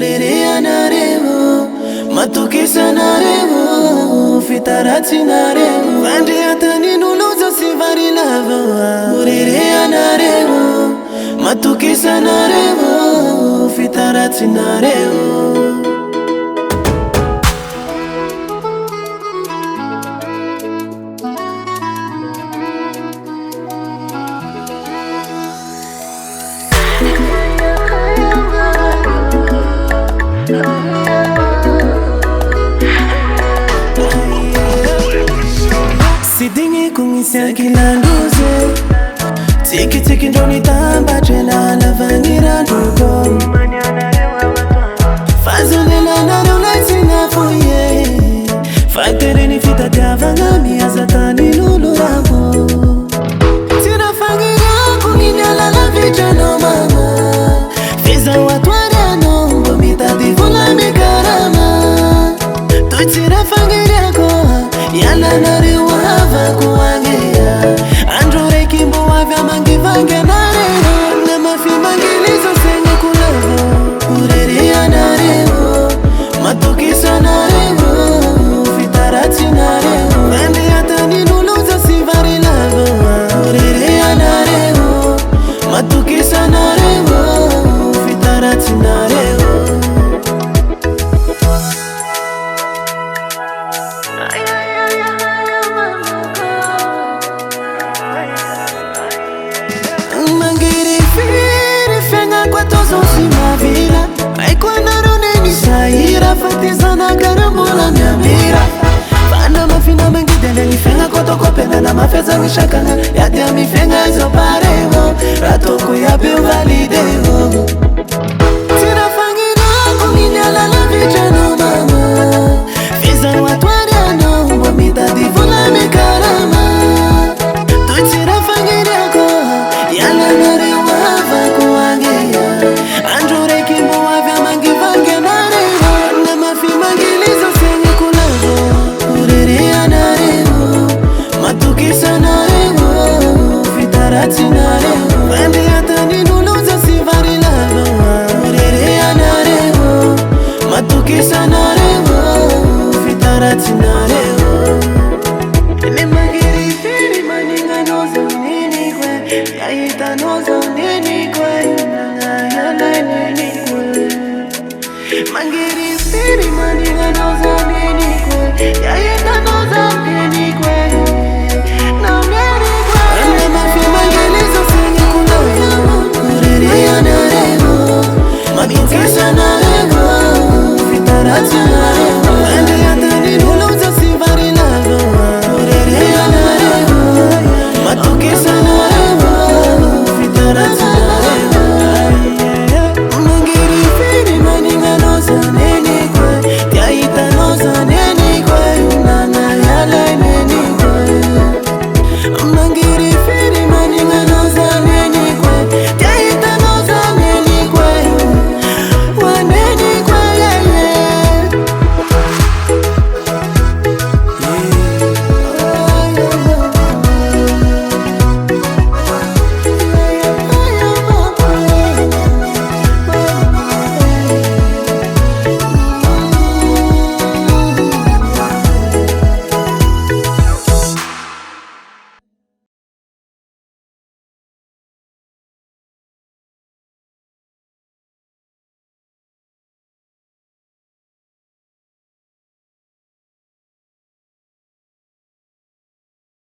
Uririanarevo, Matukisanarevo, Fitaratsinarevo, Vandriataninuluzo Sivarilavo. Uririanarevo, Matukisanarevo, Fitaratsinarevo. Sidingi kungisa kila nduze, tiki tiki ndoni tamba chela lavangira ndugo. Fazulela na rolati na foye, fakere ni fita diavanga mi azatani lulu rabo. Tira fangira kunginyala la vicha no mama, fiza watwara no mbomita divula mikarama. Tutira fangira ko yala nari wava kuangia androre kimbo wavya mangi vange nareho nama fi mangilizo senye kulavo. Uririanarevo, Matukisanarevo, Fitaratsinarevo, Vandriataninuluzo Sivarilavo. Uririanarevo, Matukisanarevo, Fitaratsinarevo. Mangiri firi fenga kwa tozo simavira, Maikwa narone ni saira, Fatizana karambola miamira. Fana mafina mangidele ni fenga koto kopena na mafeza mishakana. Yadi ya mifenga izo parevo, ratoko ya biu validevo. Tira fangira kunginyala la vichano mama, fiza watwariano, wamita divula mikarama. Tutira fangira ko yala nari wava kuangia androre kimbo wavya mangi vange nareho nama fi mangilizo senye kulavo. Uririanarevo, Matukisanarevo, Fitaratsinarevo, Vandriataninuluzo Sivarilavo. Uririanarevo, Matukisanarevo, Fitaratsinarevo. Mangiri firi maninga nozo nini kwe, yaita nozo nini kwe, nangayala nini kwe. Mangiri firi maninga nozo nini kwe, yaita